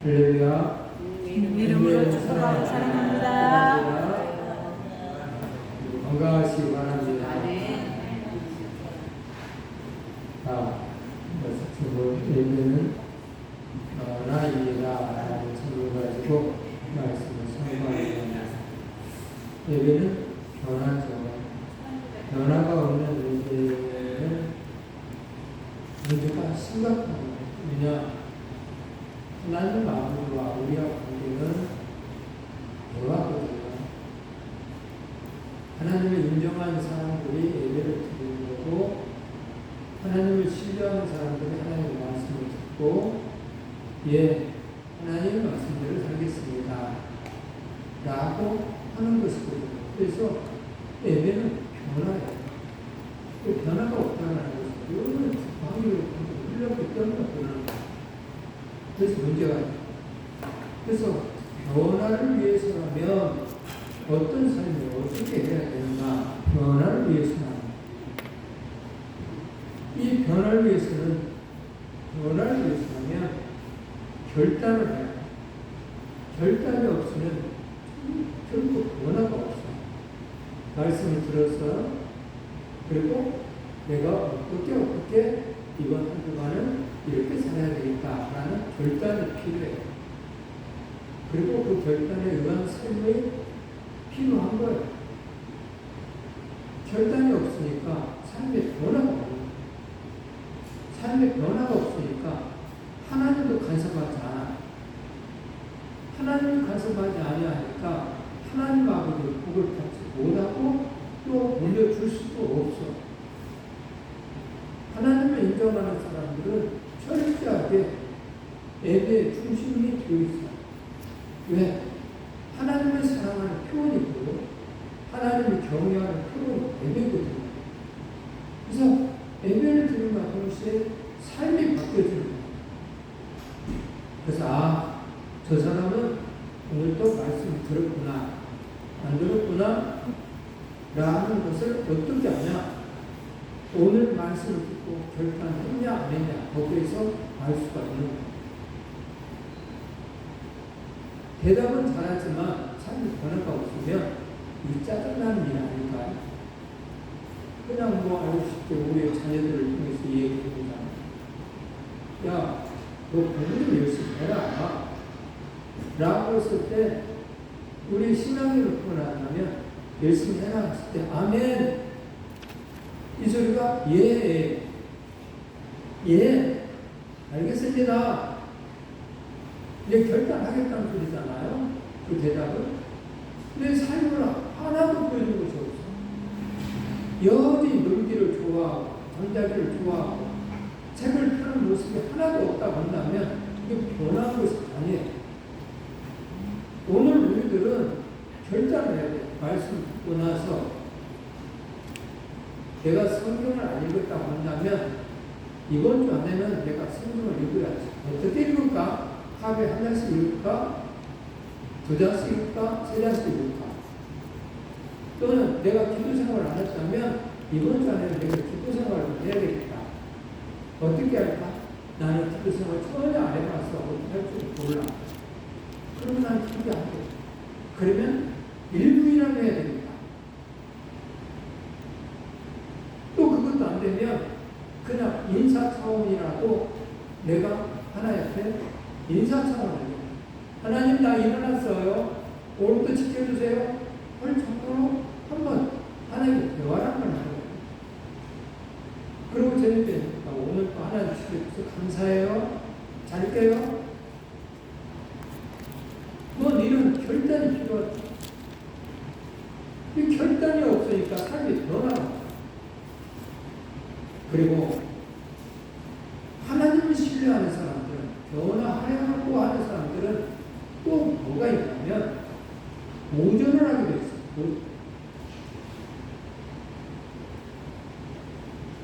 할렐루야. 이름으로 축복하고 사랑합니다. 건강하시기 바랍니다. 예배는 나입니다. 라는 제목을 가지고 말씀을 선포합니다. 예배는 변화죠. 변화가 없는 예배는 문제가 심각합니다. 왜냐? 하나님 마음과 우리와 관계는 대화거든요. 하나님을 인정하는 사람들이 예배를 드리는 거고, 하나님을 신뢰하는 사람들이 하나님의 말씀을 듣고, 하나님의 말씀대로 살겠습니다 라고 하는 것이거든요. 그래서 예배는 변화예요. 그 변화가 없다는 것은 여러분은 방위로 흘렸기 때문에 변화는 거예요. 그래서 문제가 있어요. 그래서 변화를 위해서라면 어떤 삶을 어떻게 해야 되는가? 변화를 위해서는 이 변화를 위해서라면 결단을 해야 돼요. 결단이 없으면 결국 변화가 없어요. 말씀을 들어서 그리고 내가 어떻게 이번 한 주간은 이렇게 살아야 되겠다라는 결단이 필요해요. 그리고 그 결단에 의한 삶이 필요한 거예요. 결단이 없으니까 삶의 변화가 없는 거예요. 삶의 변화가 없으니까 하나님도 간섭하지 않아요. 하나님을 간섭하지 아니하니까 하나님 아버지의 복을 받지 못하고 또 물려줄 수도 없어. 하나님을 인정하는 사람들은 철저하게 예배의 중심이 되어 있어요. 왜? 하나님을 사랑하는 표현이고 하나님을 경외하는 표현이 예배거든요. 그래서 예배를 드림과 동시에 삶이 바뀌어지는 거예요. 그래서 저 사람은 오늘 또 말씀을 들었구나, 안 들었구나 라는 것을 어떻게 하냐? 오늘 말씀을 듣고 결단했냐 안 했냐 거기에서 알 수가 있는 거예요. 대답은 잘하지만 삶의 변화가 없으면 이 짜증나는 일 아닐까요? 그냥 알고 싶게 우리의 자녀들을 통해서 얘기해보자. 야, 너 공부 좀 열심히 해라 라고 했을 때 우리 신앙을 표현한다면 열심히 해라 했을 때 아멘, 이 소리가 알겠습니다. 이제 결단하겠다는 소리잖아요. 그 대답은. 내 삶을 하나도 보여준 것이 없어. 여전히 놀기를 좋아하고 잠자기를 좋아하고 책을 펴는 모습이 하나도 없다고 한다면 이게 변한 것이 아니에요. 오늘 우리들은 결단을 해야 돼요. 말씀 듣고 나서 내가 성경을 안 읽었다고 한다면 이번 주 안에는 내가 성경을 읽어야지. 어떻게 읽을까? 하루에 한 장씩 읽을까? 두 장씩 읽을까? 세 장씩 읽을까? 또는 내가 기도 생활을 안 했다면 이번 주 안에는 내가 기도 생활을 해야 되겠다. 어떻게 할까? 나는 기도 생활 전혀 안 해봐서 어떻게 할지 몰라. 그러면 난 기도 안 해. 그러면 일부이라도 해야 됩니다. 또 그것도 안 되면 그냥 인사 차원이라도 내가 하나님 앞에 인사 차원을 해요. 하나님 나 일어났어요. 오늘도 지켜주세요. 할 정도로 한번 하나님께 대화를 한번 하는 거예요. 그리고 저녁에 오늘 또 하나님 지켜주셔서 감사해요. 잘 깨요. 이런 결단이 필요하다. 이 결단이 없으니까 삶이 변화가. 그리고 하나님을 신뢰하는 사람들은, 변화하려고 하는 사람들은 또 뭐가 있냐면 오전을 하게 돼 있어요.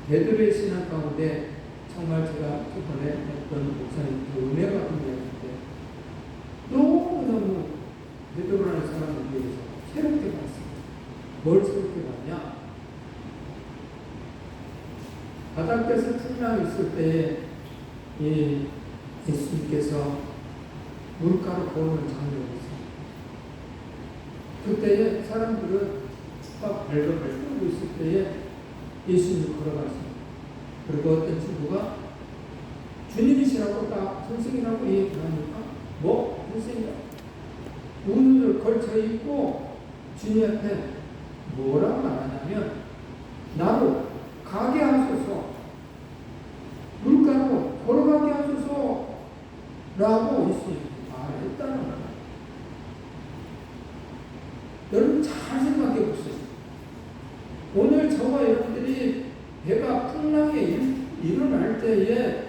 베드로의 신앙 가운데 정말 제가 저번에 했던 목사님 은혜 같은 게 있는데 너무너무 베드로라는 사람을 위해서 새롭게 봤습니다. 뭘 새롭게 봤냐? 바닷가에서 풍랑이 있을 때 예수님께서 물가로 걸어오는 장면이 있어요. 그때에 사람들은 막 발걸음을 끌고 있을 때에 예수님이 걸어가셨어요. 그리고 어떤 친구가 주님이시라고 딱 선생이라고 얘기하니까 뭐? 선생이라 눈을 걸쳐 입고 주님한테 뭐라고 말하냐면 나로 가게 하소서, 물가로 걸어가게 하소서 라고 예수님이 말했다는 거예요. 여러분 잘 생각해 보세요. 오늘 저와 여러분들이 배가 풍랑에 일어날 때에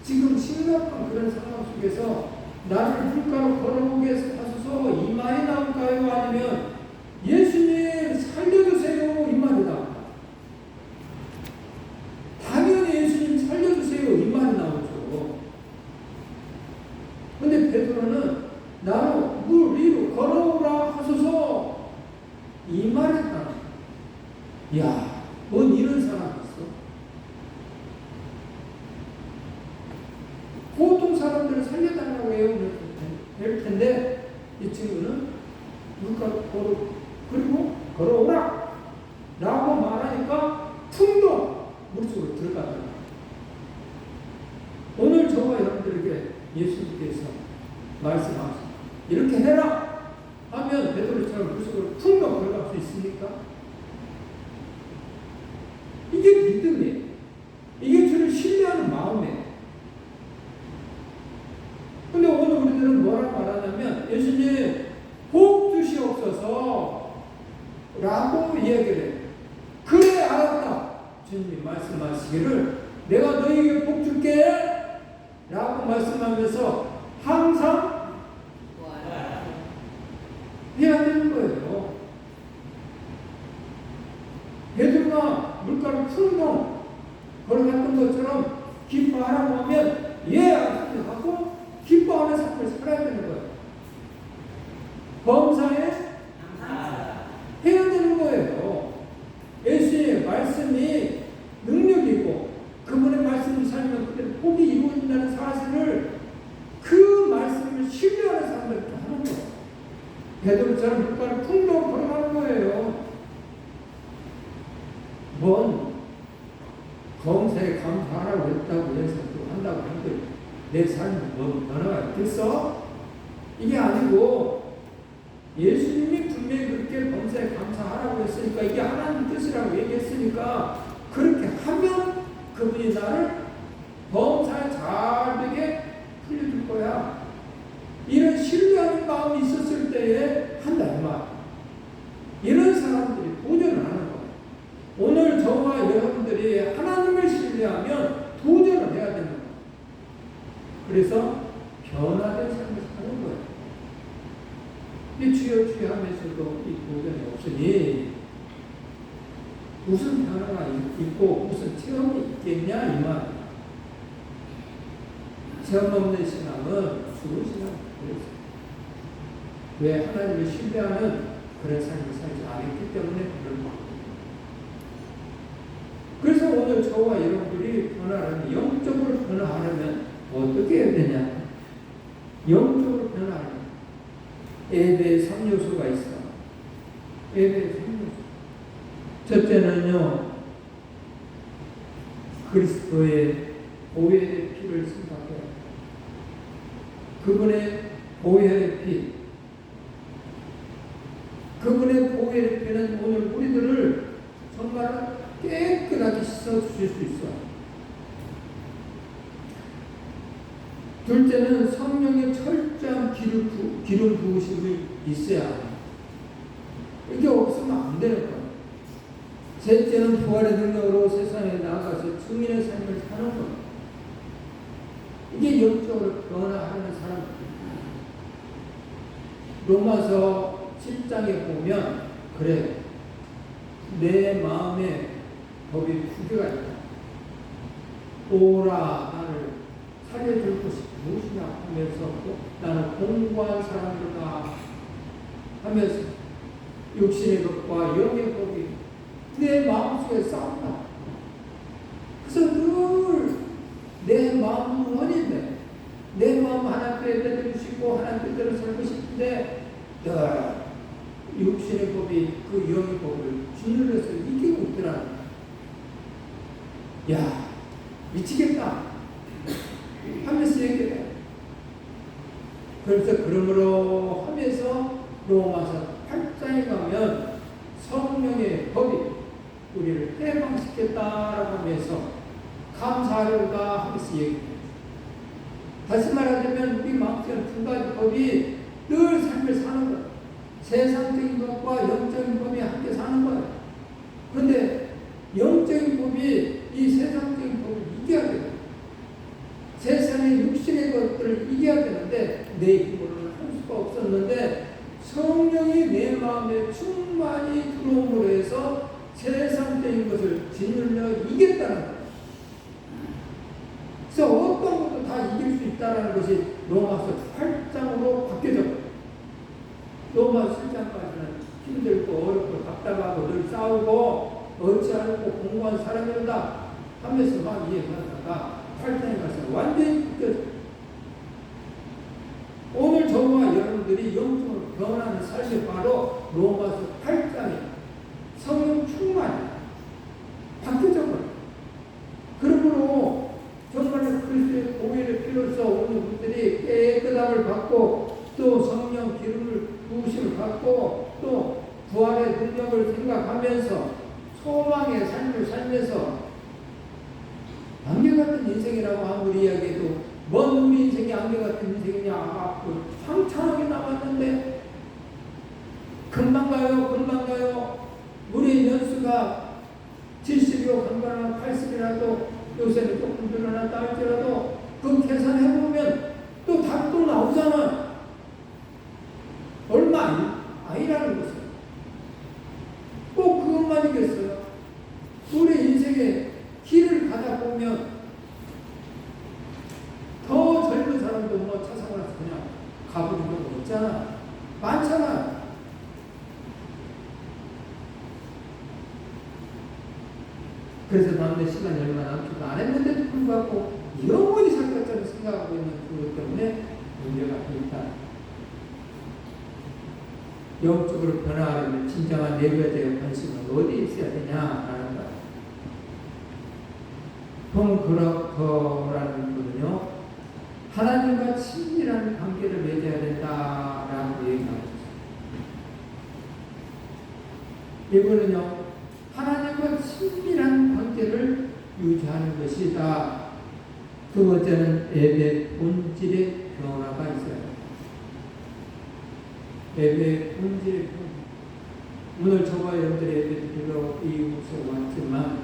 지금 심각한 그런 상황 속에서 나를 물가로 걸어오게 하소서 이 말이 나올까요? 아니면 예수님 살려주세요 이 말이 나올까요? 당연히 예수님 살려주세요 이 말이 나오죠. 근데 베드로는 나로 물 위로 걸어오라 하소서 이 말이 나와요. 이야, 뭔 이런 사람이 있어? 보통 사람들을 살려달라고 해요. 될 텐데 이 친구는 물가로 그리고 걸어오라 라고 말하니까 풍덩 물속으로 들어가더라. 오늘 저와 여러분들에게 예수님께서 말씀하시죠. 이렇게 해라 하면 베드로처럼 물속으로 풍덩 들어갈 수 있습니까? 이게 믿음이에요. 이게 주를 신뢰하는 마음이에요. 근데 오늘 우리들은 뭐라고 말하냐면 예수님 복 주시옵소서 라고 이야기를 해요. 그래 알았다. 주님이 말씀하시기를 내가 너희에게 복 줄게 라고 말씀하면서 항상 해야 되는 거예요. 베드로가 물가로 풍덩 걸어갔던 것처럼 기뻐하라고 하면 예 하고 기뻐하는 삶을 살아야 되는 거예요. 범사에 해야 되는 거예요. 예수의 말씀이 능력이 있고 그분의 말씀을 살면 그때 복이 이루어진다는 사실을 그 말씀을 신뢰하는 사람을 하는 거예요. 베드로처럼 물가를 풍덩 걸어가는 거예요. 뭔 검사에 감사하라고 했다고 해서 또 한다고 하는데 내 삶에 뭔 변화가 있겠어? 이게 아니고 예수님이 분명히 그렇게 범사에 감사하라고 했으니까 이게 하나님 뜻이라고 얘기했으니까 그렇게 하면 그분이 나를 범사에 잘 되게 풀려줄 거야. 이런 신뢰하는 마음이 있었을 때에 한다 이 말. 이런 사람들이 도전을 하는 거예요. 오늘 저와 여러분들이 하나님을 신뢰하면 도전을 해야 되는 거예요. 그래서 변화된 삶을 사는 거예요. 이 주여 주여 하면서도 이 도전이 없으니 무슨 변화가 있고 무슨 체험이 있겠냐 이 말. 체험 없는 신앙은 죽은 신앙이에요. 왜 하나님을 신뢰하는 그런 삶을 살지 않았기 때문에 그런 거예요. 그래서 오늘 저와 여러분들이 변화하려면 영적으로 변화하려면 어떻게 해야 되냐? 영적으로 변화하려면 예배의 3요소가 있어. 예배의 3요소. 첫째는요, 그리스도의 보혈의 피를 생각해요. 그분의 보혈의 피. 그분의 보혈의 피는 오늘 우리들을 정말 깨끗하게 씻어주실 수 있어요. 둘째는 성령의 철저한 기름 부으심이 있어야 합니다. 이게 없으면 안 되는 거예요. 셋째는 부활의 능력으로 세상에 나가서 증인의 삶을 사는 거예요. 이게 영적으로 변화하는 사람입니다. 로마서 7장에 보면 그래 내 마음에 법이 두 개가 있다. 오라 나를 살려줄 것이 무엇이냐 하면서 나는 공고한 사람이다 하면서 육신의 법과 영의 법이 내 마음속에 싸운다. 그래서 늘 내 마음은 원인데 내 마음 하나님께 내드리고 싶고 대로 살고 싶은데 육신의 법이 그 영의 법을 짓눌러서 이기고 있더라는 거야. 야, 미치겠다 하면서 얘기해. 그래서 그러므로 하면서 로마서 8장에 가면 성령의 법이 우리를 해방시켰다라고 하면서 감사하려다 하면서 얘기해요. 다시 말하자면 우리 마음속에 두 가지 법이 늘 삶을 사는 거예요. 세상적인 법과 영적인 법이 함께 사는 거예요. 그런데 영적인 법이 이 세상적인 법을 이겨야 돼요. 세상의 육신의 것들을 이겨야 되는데 내 힘으로는 할 수가 없었는데 성령이 내 마음에 충만히 들어옴으로 해서 세상적인 것을 짓눌러 이겼다는 거예요. 그래서 어떤 것도 다 이길 수 있다는 것이 로마서 8장으로 바뀌어졌고, 로마서 7장까지는 힘들고 어렵고 답답하고 늘 싸우고 어찌하고 공부한 사람이다 하면서 막 이해하다가 8장에 가서 완전히 바뀌어졌어요. 오늘 저와 여러분들이 영적으로 변하는 삶이 바로 로마서 8장에 성령 충만이 바뀌어져 버려요. 그러므로 정말로 그리스도의 보혈의 피로써 오는 분들이 깨끗함을 받고 또 성령 기름을 부으심을 받고 또 부활의 능력을 생각하면서 소망의 삶을 살면서 안개같은 인생이라고 아무리 이야기해도 뭔 우리 인생이 안개같은 인생이냐, 황창하게 남았는데 금방 가요. 우리의 연수가 70이고 간간한 80이라도 요새는 조금 늘어났다 할지라도 그 계산해보면 또 답 또 나오잖아. 얼마 아니라는 것은 꼭 그것만이겠어요. 우리 인생의 길을 가다 보면 더 젊은 사람도 뭐 차상을 그냥 가보는 경우 있잖아. 많잖아. 그래서 남의 시간이 얼마 남지도 안 했는데도 불구하고 영원히 살 것처럼 생각하고 있는 그것 때문에 문제가 있다. 영적으로 변화하려면 진정한 내부의 관심은 어디에 있어야 되냐라는 거야. 그라는 거는요, 하나님과 친밀한 관계를 맺어야 된다라고 얘기하고 있어요. 이거는요, 하나님과 친밀한 관계를 유지하는 것이다. 두 번째는 예배 본질의 변화가 있어요. 예배 본질의 변화. 오늘 저와 여러분들이 예배 드리러 이곳에 왔지만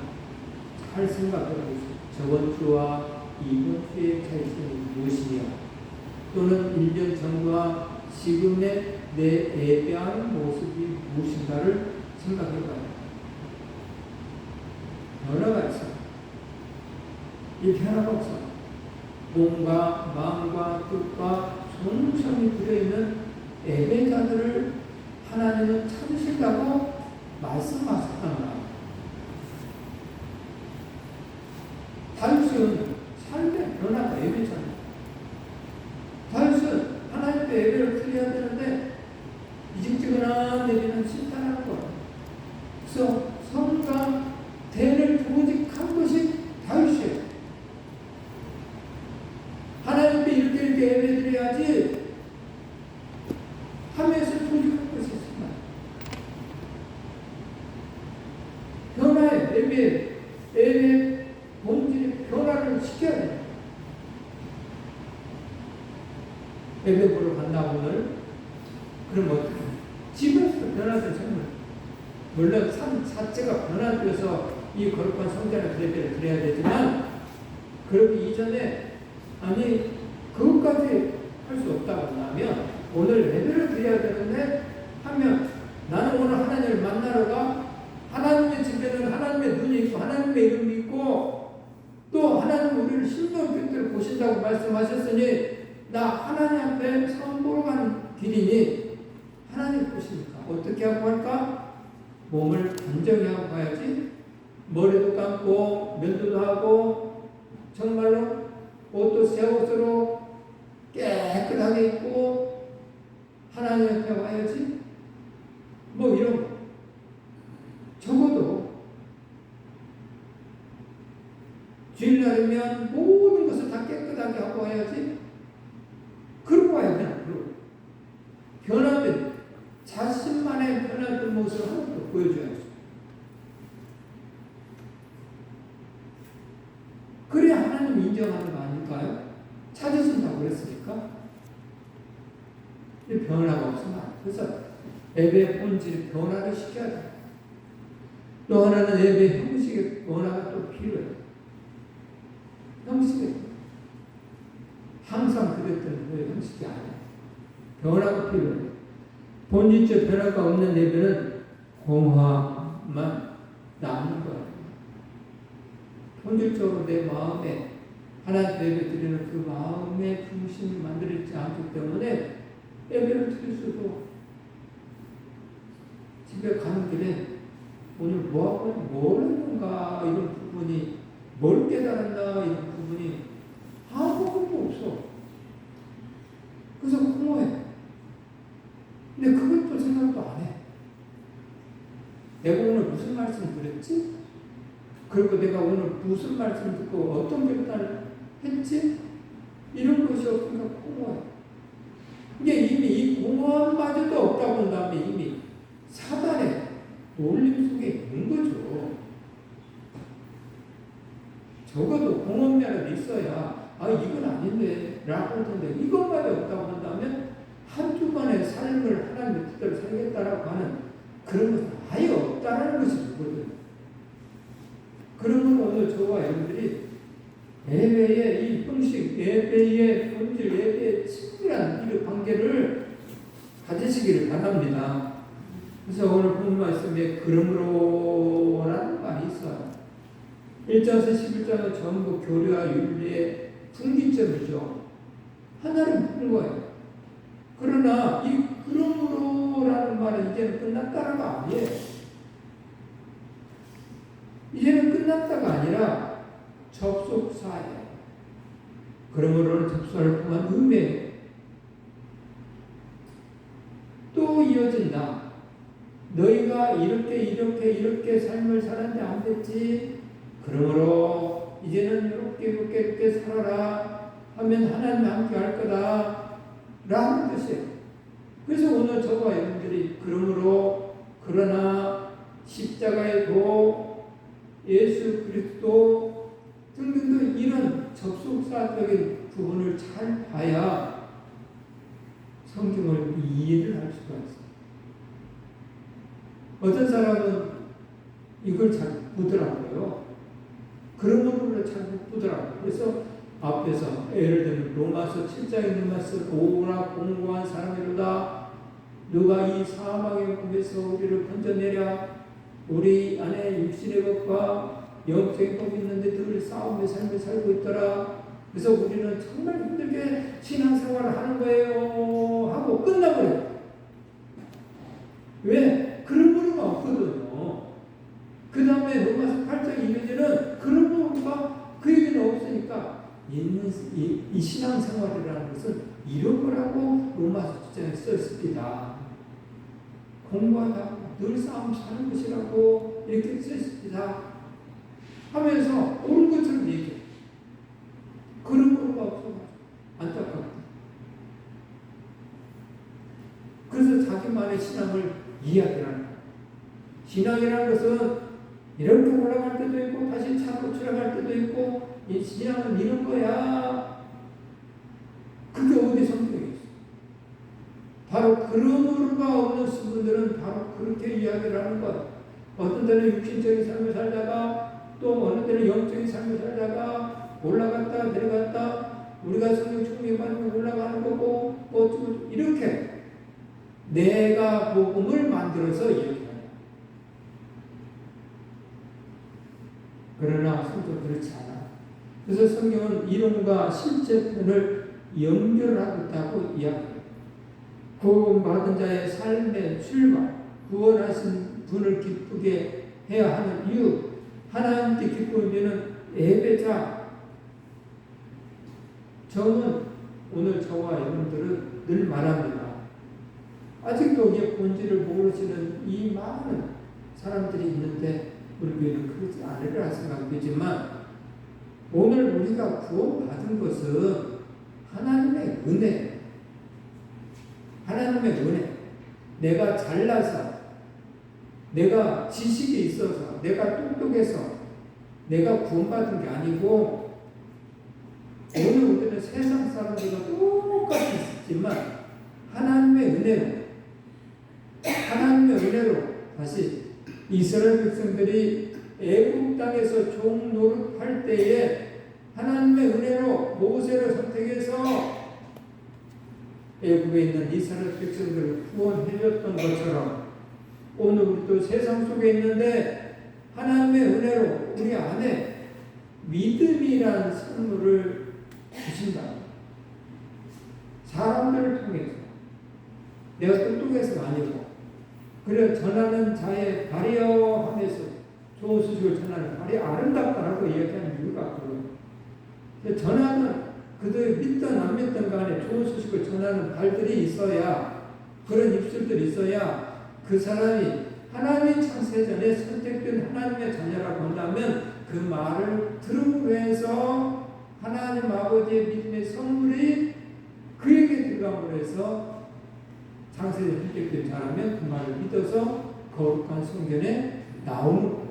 잘 생각해 보세요. 저번 주와 이번 주의 차이점이 무엇이냐? 또는 1년 전과 지금의 내 예배하는 모습이 무엇인가를 생각해 봐요. 변화가 있어. 이 변화가 없어. 몸과 마음과 뜻과 정성이 들어있는 예배자들을 하나님은 찾으신다고 말씀하셨단다. 다윗은 삶의 변화가 예배잖아요. 다윗은 하나님의 예배를 드려야 되는데 이직직은한 예배는 싫다는 거예요. 그래서 성과 대를 조직한 것이 다윗이에요. 하나님께 이렇게 예배 드려야지 하면서 조직한 것이 있습니다. 변화의 예배 본질의 변화를 시켜야 돼요. 예배 보러 간다 오늘. 그럼 어떻게? 집에서 변화된 생물. 물론 삶 자체가 변화되어서 이 거룩한 성전의 예배를 드려야 되지만 그러기 이전에 아니 그것까지 할 수 없다고 하면 오늘 예배를 드려야 되는데 하면 나는 오늘 하나님을 만나러 가. 하나님의 집에는 하나님의 눈이 있고 하나님의 이름이 있고 또 하나님 우리를 신명빛대로 보신다고 말씀하셨으니 나 하나님 앞에 선보러 가는 길이니 하나님 보십니까? 어떻게 하고 할까? 몸을 단정히 하고 가야지. 머리도 감고 면도도 하고 정말로 옷도 새 옷으로 깨끗하게 입고 가야 돼. 앞으로 변화된 자신만의 변화된 모습을 하나도 보여줘야죠. 그래야 하나님 인정하는 거 아닐까요? 찾으신다고 그랬으니까. 변화가 없으면 안 돼. 그래서 예배의 본질 변화를 시켜야 돼. 또 하나는 예배 형식의 변화가 또 필요해. 형식이 항상 그랬던 그 형식이 아니야. 변화가 필요해. 본질적 변화가 없는 예배는 공허함만 남는 거야. 본질적으로 내 마음에 하나님 예배 드리는 그 마음의 중심이 만들어지지 않기 때문에 예배를 드릴 수도 집에 가는 길에 오늘 뭐하고 뭘 했는가 이런 부분이 뭘 깨달았나 이런 부분이 아무것도 없어. 그래서 공허해. 근데 그것도 생각도 안 해. 내가 오늘 무슨 말씀을 드렸지? 그리고 내가 오늘 무슨 말씀을 듣고 어떤 결단을 했지? 이런 것이 없으니까 공허해. 이게 이미 이 공허함마저도 없다고 한 다음에 이미 사단의 놀림 속에 있는 거죠. 적어도 공허함이라도 있어야 이건 아닌데 라고 하던데 이것마저 없다고 한다면 한두 번의 삶을 하나님의 뜻대로 살겠다라고 하는 그런 것은 아예 없다라는 것이 거거든요. 그러면 오늘 저와 여러분들이 예배의 이 형식, 예배의 본질, 예배의 친밀한 이 관계를 가지시기를 바랍니다. 그래서 오늘 본 말씀에 그러므로라는 말이 있어요. 1장에서 11장은 전부 교리와 윤리의 분기점이죠. 하나를 묻는 거예요. 그러나 이 그러므로라는 말은 이제는 끝났다는 거 아니에요. 이제는 끝났다가 아니라 접속사예요. 그러므로는 접속사를 통한 의미예요. 또 이어진다. 너희가 이렇게 삶을 살았는데 안 됐지. 그러므로 이제는 이렇게 살아라 하면 하나님 함께 할 거다 라는 뜻이에요. 그래서 오늘 저와 여러분들이 그러나 십자가의 도 예수 그리스도 등등등 이런 접속사적인 부분을 잘 봐야 성경을 이해를 할 수가 있어요. 어떤 사람은 이걸 잘 못 보더라고요. 그러므로 잘 못 보더라고요. 그래서 앞에서 예를 들면 로마서 7장에 있는 말씀 오라 공고한 사람이로다 누가 이 사망의 꿈에서 우리를 건져내랴 우리 안에 육신의 것과 영적인 법이 있는데 늘 싸움의 삶을 살고 있더라. 그래서 우리는 정말 힘들게 신앙생활을 하는 거예요 하고 끝나버려요. 왜? 그런 부류가 없거든요. 그 다음에 로마서 8장 이면에는 그런 부류가 그 얘기는 없으니까 이 신앙생활이라는 것은 이런 거라고 로마서 7장에 써있습니다. 공부하다 늘 싸움 사는 것이라고 이렇게 써있습니다 하면서 옳은 것처럼 얘기해요. 그런 거가 없어가지고 안타깝다. 그래서 자기만의 신앙을 이야기하는 거예요. 신앙이라는 것은 이렇게 올라갈 때도 있고 다시 차고 추락할 때도 있고 이 신앙은 이런 거야. 그게 어디 성경에 있어? 바로 그러므로가 없는 분들은 바로 그렇게 이야기를 하는 거야. 어떤 때는 육신적인 삶을 살다가 또 어느 때는 영적인 삶을 살다가 올라갔다 내려갔다 우리가 성령 충만히 받으면 올라가는 거고 뭐 이렇게 내가 복음을 만들어서 이야기해요. 그러나 성경은 그렇지 않아. 그래서 성경은 이론과 실제편을 연결하고 있다고 이야기해요. 구원받은 자의 삶의 출발, 구원하신 분을 기쁘게 해야 하는 이유, 하나님께 기쁨이면 예배자. 저는 오늘 저와 여러분들은 늘 말합니다. 아직도 이 본질을 모르시는 이 많은 사람들이 있는데 우리 교회는 그렇지 않으리라 생각되지만 오늘 우리가 구원받은 것은 하나님의 은혜, 하나님의 은혜, 내가 잘나서, 내가 지식이 있어서, 내가 똑똑해서, 내가 구원받은 게 아니고, 오늘 우리는 세상 사람들과 똑같이 있지만 하나님의 은혜로 다시 이스라엘 백성들이 애국 땅에서 종 노릇할 때에 하나님의 은혜로 모세를 선택해서 애국에 있는 이스라엘 백성들을 구원해줬던 것처럼 오늘 우리도 세상 속에 있는데 하나님의 은혜로 우리 안에 믿음이라는 선물을 주신다. 사람들을 통해서 내가 똑똑해서가 아니고 그래 전하는 자의 발이여 하면서 좋은 소식을 전하는 발이 아름답다라고 이야기하는 이유가 그거예요. 전하는 그들 믿든 안 믿든 간에 좋은 소식을 전하는 발들이 있어야 그런 입술들이 있어야 그 사람이 하나님의 창세전에 선택된 하나님의 자녀라고 한다면 그 말을 들음으로 해서 하나님 아버지의 믿음의 선물이 그에게 들어감으로 해서 창세전에 선택된 자라면 그 말을 믿어서 거룩한 성전에 나오는 거예요.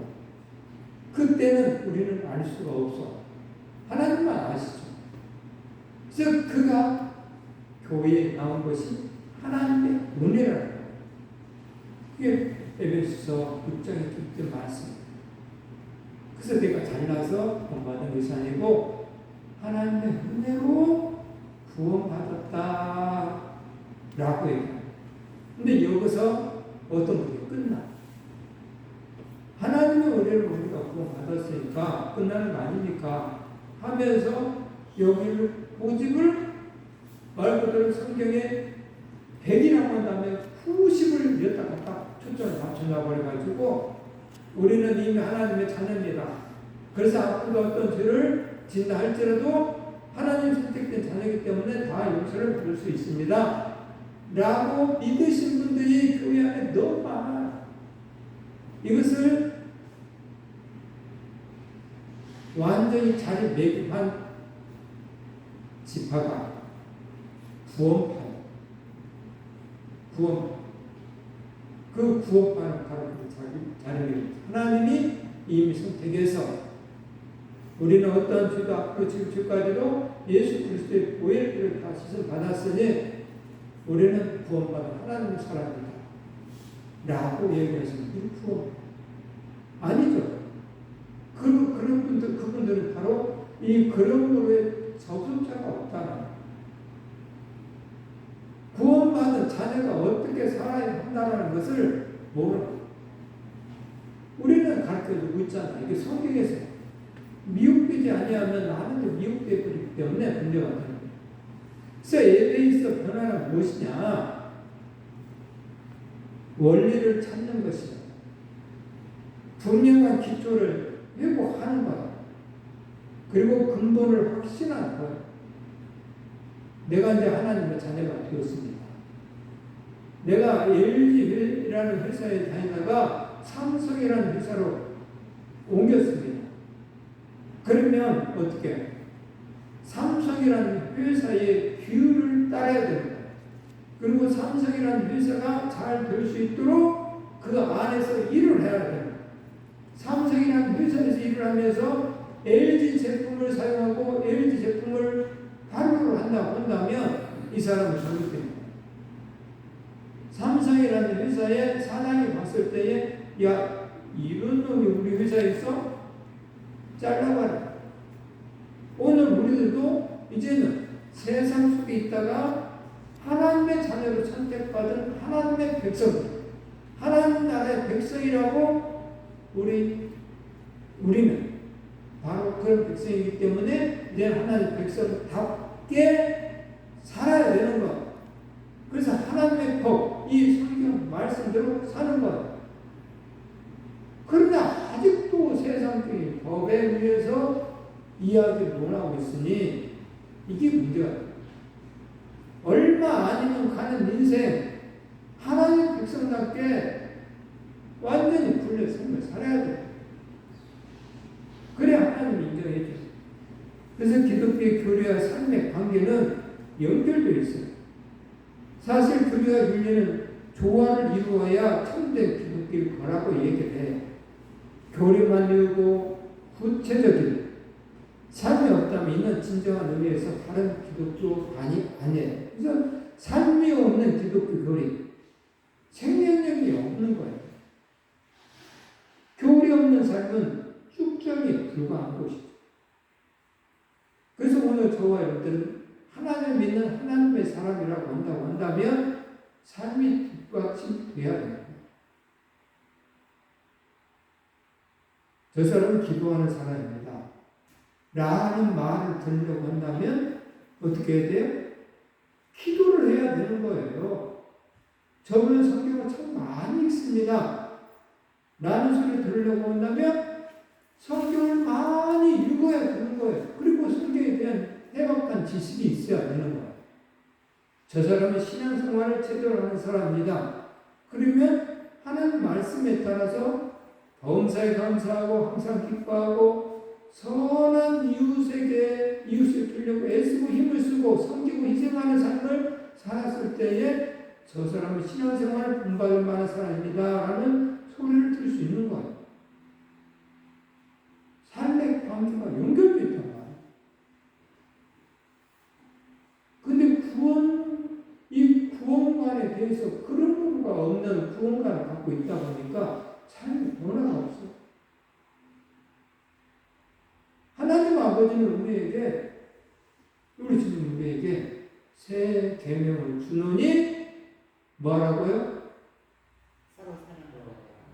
그때는 우리는 알 수가 없어. 하나님만 아시죠. 그래서 그가 교회에 나온 것이 하나님의 은혜라는 거예요. 그게 에베소서 6장의 깊은 말씀입니다. 그래서 내가 잘나서 구원받은 것이 아니고 하나님의 은혜로 구원받았다 라고 얘기합니다. 근데 여기서 어떤 것이 끝나? 하나님의 은혜로 우리가 구원받았으니까 끝나는 거 아닙니까? 하면서 여기를 고집을 말 그대로 성경에 100이라고 한다면 90을 여기다가 딱 초점을 맞춰놔버려가지고 우리는 이미 하나님의 자녀입니다. 그래서 앞으로 어떤 죄를 진다 할지라도 하나님 선택된 자녀이기 때문에 다 용서를 받을 수 있습니다. 라고 믿으신 분들이 교회 안에 너무 많아요. 이것을 완전히 자리매김한 지파가 구원파. 그 구원파는 바로 그 자리입니다. 하나님이 이미 선택해서 우리는 어떤 죄도 앞으로 지을 죄까지도 예수 그리스도의 보혈 피를 다 씻음 받았으니 우리는 구원받은 하나님의 사람이다. 라고 얘기하시는 이 구원. 아니죠. 그런 분들, 그분들은 바로 이 그런 적응자가 없다는 구원받은 자녀가 어떻게 살아야 한다는 것을 모르는 우리는 가르쳐주고 있잖아요. 이게 성경에서 미혹되지 아니하면 나는 미혹되어 버리기 때문에 문제가 되는 거예요. 그래서 에베이서 변화는 무엇이냐? 원리를 찾는 것이다. 분명한 기초를 회복하는 거다. 그리고 근본을 확신하는 거예요. 내가 이제 하나님의 자녀가 되었습니다. 내가 LG라는 회사에 다니다가 삼성이라는 회사로 옮겼습니다. 그러면 어떻게? 삼성이라는 회사의 규율을 따라야 됩니다. 그리고 삼성이라는 회사가 잘 될 수 있도록 그 안에서 일을 해야 됩니다. 삼성이라는 회사에서 일을 하면서 LG 제품을 사용하고 LG 제품을 발효를 한다고 한다면 이 사람은 잘못됩니다. 삼성이라는 회사의 사장이 봤을 때에 야 이런 놈이 우리 회사에 있어? 잘라봐라. 오늘 우리들도 이제는 세상 속에 있다가 하나님의 자녀로 선택받은 하나님의 백성, 하나님 나라의 백성이라고 우리는 바로 그런 백성이기 때문에 이제 하나님의 백성답게 살아야 되는 것. 그래서 하나님의 법, 이 성경 말씀대로 사는 것. 그러나 아직도 세상적인 법에 의해서 이야기를 논하고 있으니 이게 문제가 돼요. 얼마 아니면 가는 인생 하나님 백성답게 완전히 분리해 삶을 살아야 돼요. 그래야 하나님이 인정해 주세요. 그래서 기독교의 교리와 삶의 관계는 연결되어 있어요. 사실 교리와 윤리는 조화를 이루어야 참된 기독교일 거라고 얘기를 해. 교리만 이루고 구체적인 삶이 없다면 이는 진정한 의미에서 다른 기독교 아니에요. 그래서 삶이 없는 기독교 교리, 생명력이 없는 거예요. 교리 없는 삶은 쭉정에 불과한 것이죠. 그래서 오늘 저와 여러분들은 하나님을 믿는 하나님의 사람이라고 한다면 삶이 뒷받침돼야 됩니다. 저 사람은 기도하는 사람입니다. 라는 말을 들으려고 한다면 어떻게 해야 돼요? 기도를 해야 되는 거예요. 저분은 성경을 참 많이 읽습니다. 라는 소리를 들으려고 한다면 성경을 많이 읽어야 되는 거예요. 그리고 성경에 대한 해박한 지식이 있어야 되는 거예요. 저 사람은 신앙생활을 제대로 하는 사람입니다. 그러면 하나님 말씀에 따라서 범사에 감사하고 항상 기뻐하고 선한 이웃을 주려고 애쓰고 힘을 쓰고 섬기고 희생하는 삶을 살았을 때에 저 사람은 신앙생활을 본받을 만한 사람입니다. 라는 소리를 들을 수 있는 거예요. 삶의 관계가 연결되어 있단 말이에요. 근데 이 구원관에 대해서 그런 부분가 없는 구원관을 갖고 있다 보니까 삶에 변화가 없어. 하나님 아버지는 우리 주님 우리에게 새 계명을 주노니 뭐라고요?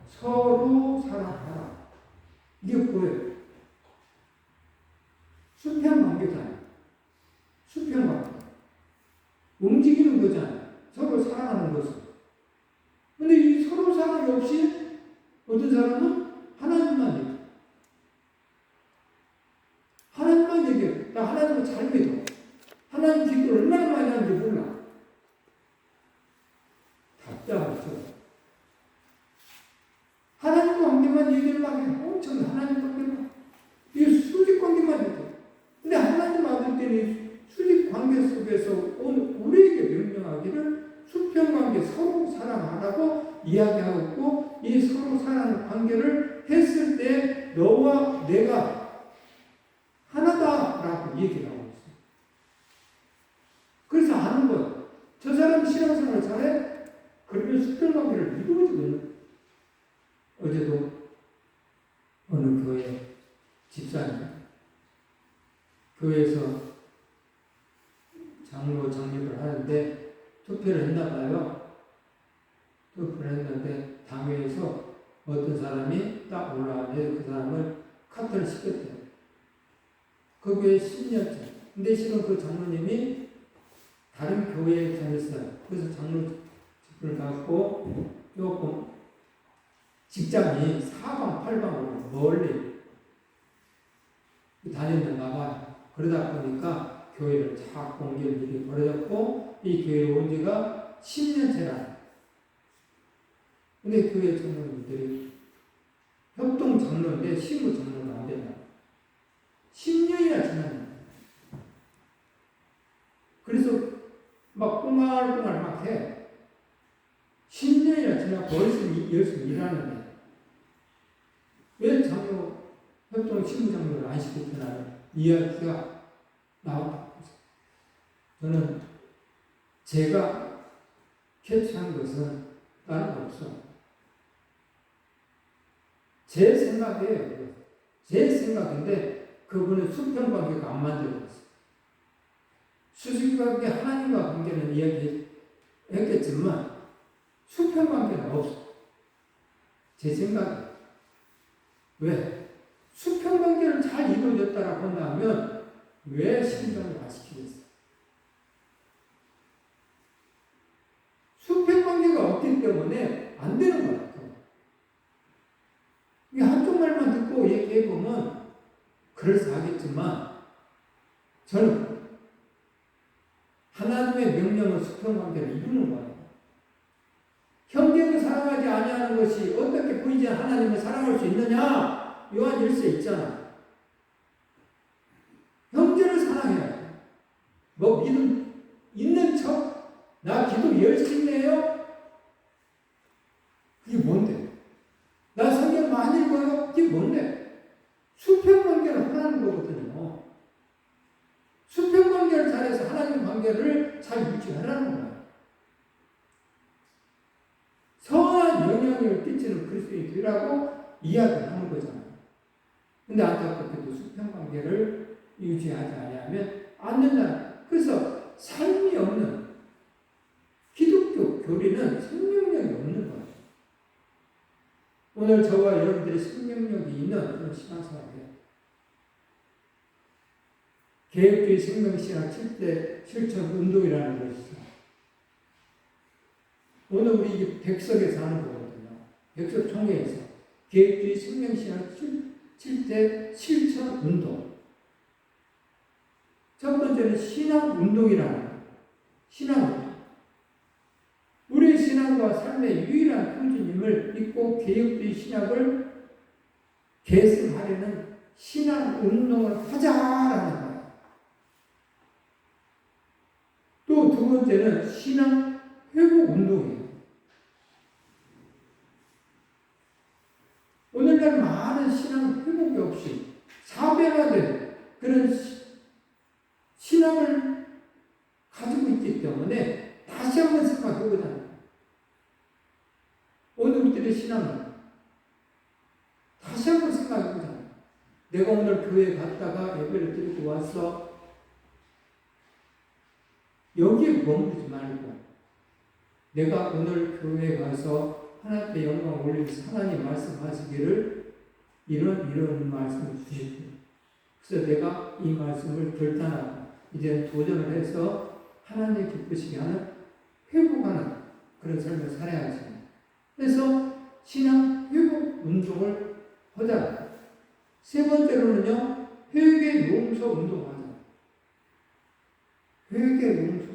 서로 사랑하라. 이게 뭐예요? 수평 관계잖아요. 수평 관계. 움직이는 거잖아요. 서로 사랑하는 것은. 근데 이 서로 사랑이 없이 어떤 사람은 하나님만 얘기해. 하나님만 얘기해. 나 하나님을 잘 믿어. 하나님 기도를 얼마나 많이 하는지 몰라. 답답하죠. 하나님 관계만 얘기를 막 해. 엄청 하나님 관계만. 이게 수직 관계만 얘기해. 근데 하나님 아버지는 수직 관계 속에서 우리에게 명령하기를 수평 관계 서로 사랑하라고 이야기하고 있고, 이 서로 사랑 관계를 했을 때 너와 내가 하나다라고 얘기를 하고 있어요. 그래서 아는 거예요. 저 사람 신앙생활 잘해? 그러면 수평 관계를 이루어지거든요. 어제도 어느 교회 집사님 교회에서 장로 장립을 하는데 투표를 했나 봐요. 투표를 했는데 당회에서 어떤 사람이 딱 올라왔는데 그 사람을 카트를 시켰대요. 그 교회 10년째. 근데 실은 그 장로님이 다른 교회에 다녔어요. 그래서 장로 직분을 갖고 조금 직장이 사방 팔방으로 멀리 다녔는가 봐요. 그러다 보니까 교회를 자꾸 옮길 일이 벌어졌고, 이 교회에 온 지가 10년째라. 근데 교회 장로님들이 협동 장로인데 시무 장로가 안 된다. 10년이나 지났네. 그래서 막 꽁알꽁알 막 해. 10년이나 지나고 열심히 일하는데 왜 장로 협동 시무 장로를 안 시켰구나 이야기가 나왔다. 저는 제가 캐치한 것은 다른 거 없어. 제 생각이에요. 제 생각인데 그분은 수평관계가 안 만들어졌어요. 수직관계 하나님과 관계는 이야기했겠지만 수평관계는 없어. 제 생각이에요. 왜? 수평관계를 잘 이루어졌다라고 한다면 왜 신경을 안 시키겠어요? 수평관계가 없기 때문에 안 되는 거예요. 이게 한쪽 말만 듣고 얘기해보면 그럴싸하겠지만 저는 하나님의 명령은 수평관계를 이루는 거예요. 형제를 사랑하지 아니하는 것이 어떻게 보이지 하나님을 사랑할 수 있느냐? 요한 1세 있잖아. 형제를 사랑해야 돼. 뭐 믿음 있는 척 나 기도 열심히 해요? 그게 뭔데? 나 성경 많이 읽어요? 그게 뭔데? 수평관계를 하라는 거거든요. 수평관계를 잘해서 하나님 관계를 잘 유지하라는 거예요. 선한 영향을 끼치는 그리스도인이 되라고 이야기하는 거잖아요. 근데 안타깝게도 수평관계를 유지하지 않으면 안 된다. 그래서 삶이 없는 기독교 교리는 생명력이 없는 거예요. 오늘 저와 여러분들이 생명력이 있는 그런 신앙생활이에요. 개혁주의 생명신학 7대 실천 운동이라는 것이 있어요. 오늘 우리 백석에서 하는 거거든요. 백석총회에서 개혁주의 생명신학 7대 실천 운동. 첫 번째는 신앙운동이라는 거예요. 신앙운동. 우리의 신앙과 삶의 유일한 표준임을 믿고 개혁주의 신학을 계승하려는 신앙운동을 하자라는 거예요. 또 두 번째는 신앙회복운동이에요. 오늘날 많은 신앙회복이 없이 사변화된 그런 신앙을 가지고 있기 때문에 다시 한번 생각해보자. 오늘 우리들의 신앙은 다시 한번 생각해보자. 내가 오늘 교회에 갔다가 예배를 드리고 와서 여기에 머무르지 말고 내가 오늘 교회에 가서 하나님께 영광 올리면서 하나님 말씀하시기를 이런 말씀을 주십시오. 그래서 내가 이 말씀을 결단하고 이제 도전을 해서 하나님 기쁘시게 하는 회복하는 그런 삶을 살아야지. 그래서 신앙 회복 운동을 하자. 세 번째로는요, 회개 용서 운동하자. 회개 용서.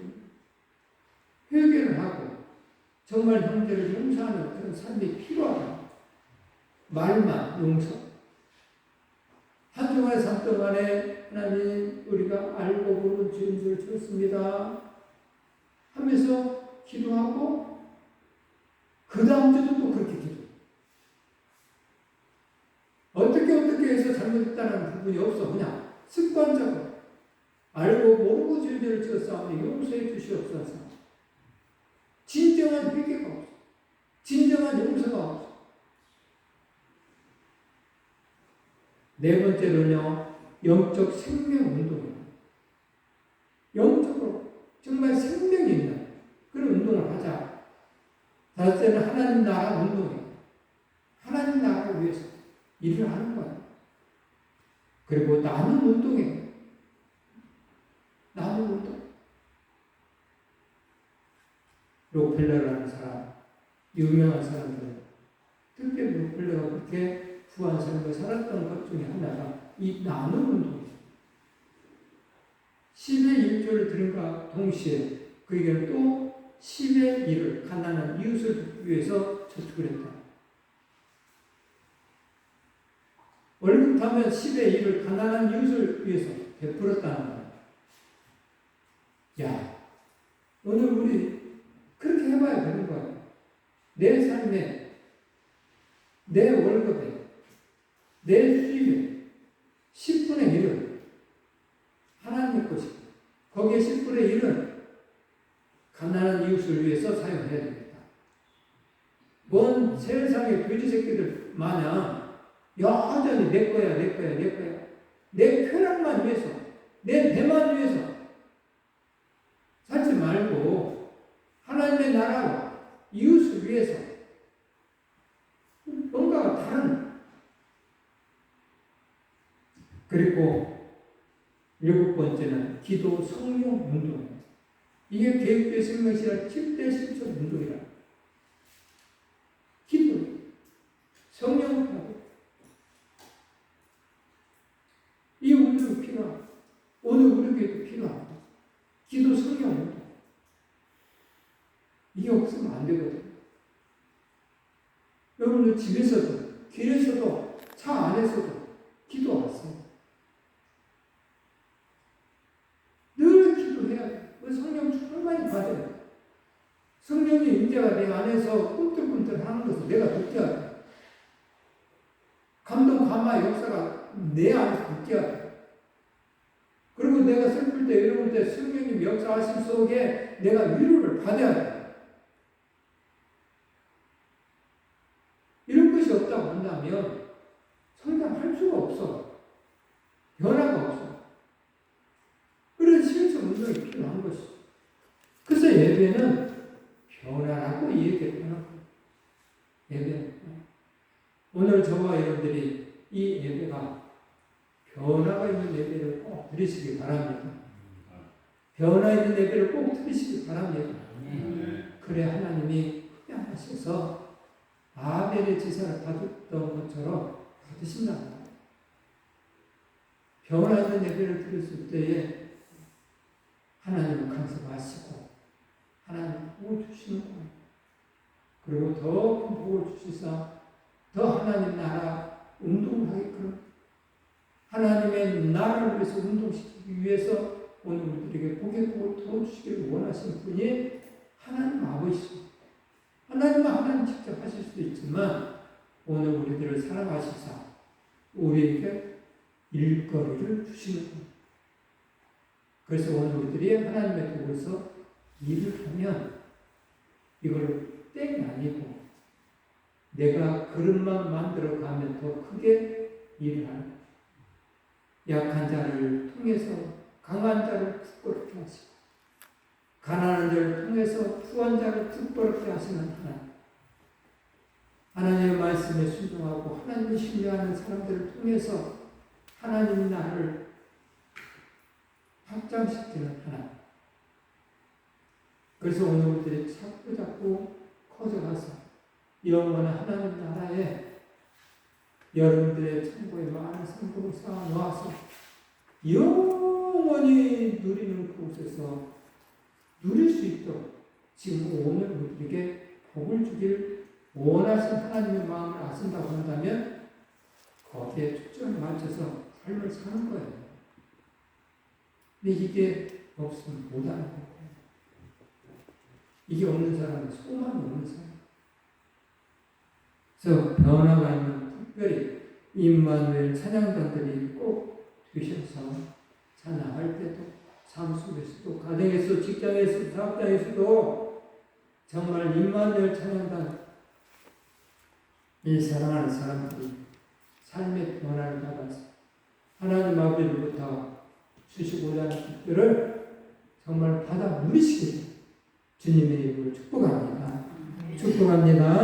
회개를 하고 정말 형제를 용서하는 그런 삶이 필요하다. 말만 용서. 한 주간의 삶 동안에 하나님 우리가 알고 모르는 죄를 지었습니다 하면서 기도하고 그 다음 주도 또 그렇게 기도. 어떻게 해서 잘못했다는 부분이 없어. 그냥 습관적으로 알고 모르고 죄를 지었사오니 용서해 주시옵소서. 진정한 회개가 없어. 진정한 용서가 없어. 네 번째로는요, 영적 생명 운동이에요. 영적으로 정말 생명이 있는 그런 운동을 하자. 다섯째는 하나님 나라 운동이에요. 하나님 나라를 위해서 일을 하는 거예요. 그리고 나눔 운동이에요. 나눔 운동. 록펠러라는 사람, 유명한 사람들, 특별히 록펠러가 그렇게 부한 삶을 살았던 것 중에 하나가 이 나눔 운동이에요. 10의 1조를 드림과 동시에 그에게는 또 10의 1을 가난한 이웃을 위해서 저축을 했다. 월급 타면 10의 1을 가난한 이웃을 위해서 베풀었다는 거예요. 야, 오늘 우리 그렇게 해봐야 되는 거예요. 내 삶에, 내 월급에, 내 수입에 10분의 1을 하나님의 것이고 거기에 10분의 1은 가난한 이웃을 위해서 사용해야 됩니다. 뭔 세상의 돼지 새끼들 마냥 여전히 내 거야. 내 쾌락만 위해서, 내 배만 위해서 살지 말고 하나님의 나라와 이웃을 위해서 뭔가 다른. 그리고 7번째는 기도 성령 운동이에요. 이게 개혁주의 생명신학 7대 실천 운동이라. 기도, 성령을 하고 이 운동이 필요하고 오늘 우리에게도 필요하고 기도 성령 운동. 이게 없으면 안 되거든요. 여러분들 집에서도 길에서도 차 안에서도 기도하세요. 늘 기도해야 돼요. 성령 충만히 받아야 돼요. 성령의 임재가 내 안에서 꿈틀꿈틀 하는 것을 내가 느껴야 돼. 감동, 감화, 역사가 내 안에서 느껴야 돼. 그리고 내가 슬플 때, 외로울 때 성령님 역사하심 속에 내가 위로를 받아야 돼. 이런 것이 없다고 한다면 성장할 수가 없어. 변화가 없어. 그런 신성 운동이 필요한 것이죠. 그래서 예배는 변화라고 얘기하는 거예요. 예배는. 오늘 저와 여러분들이 이 예배가 변화가 있는 예배를 꼭 드리시기 바랍니다. 변화 있는 예배를 꼭 드리시기 바랍니다. 그래 하나님이 크게 하셔서 아벨의 제사를 받았던 것처럼 받으신다. 변화 있는 예배를 드렸을 때에 하나님은 강성하시고 하나님 복을 주시는 거예요. 그리고 더 큰 복을 주시사 더 하나님 나라 운동을 하게끔 하나님의 나라를 위해서 운동시키기 위해서 오늘 우리들에게 복의 복을 더 주시기를 원하시는 분이 하나님 아버지십니다. 하나님은 하나님 직접 하실 수도 있지만 오늘 우리들을 사랑하시사 우리에게 일거리를 주시는 거예요. 그래서 오늘 우리들이 하나님의 도구에서 일을 하면 이걸 땡이 아니고 내가 그릇만 만들어 가면 더 크게 일을 하는 거예요. 약한 자를 통해서 강한 자를 부끄럽게 하시고 가난한 자를 통해서 부한 자를 부끄럽게 하시는 하나님. 하나님의 말씀에 순종하고 하나님을 신뢰하는 사람들을 통해서 하나님 나라를 확장시키는 하나님. 그래서 오늘 우리들이 자꾸 커져가서 영원한 하나님 나라에 여러분들의 천국에 많은 상급을 쌓아 놓아서 영원히 누리는 그곳에서 누릴 수 있도록 지금 오늘 우리에게 복을 주길 원하신 하나님의 마음을 아신다고 한다면 거기에 초점을 맞춰서 삶을 사는 거예요. 근데 이게 없으면 못하는 거예요. 이게 없는 사람은 소망이 없는 사람. 그래서 변화가 있는 특별히 임마누엘 찬양단들이 꼭 되셔서 찬양할 때도 삶 속에서도 가정에서 직장에서 사업장에서도 정말 임마누엘 찬양단 이 사랑하는 사람들이 삶의 변화를 받아서 하나님 아버지로부터 주시고자 하는 뜻들을 정말 받아 누리시길 주님의 이름으로 축복합니다. 축복합니다.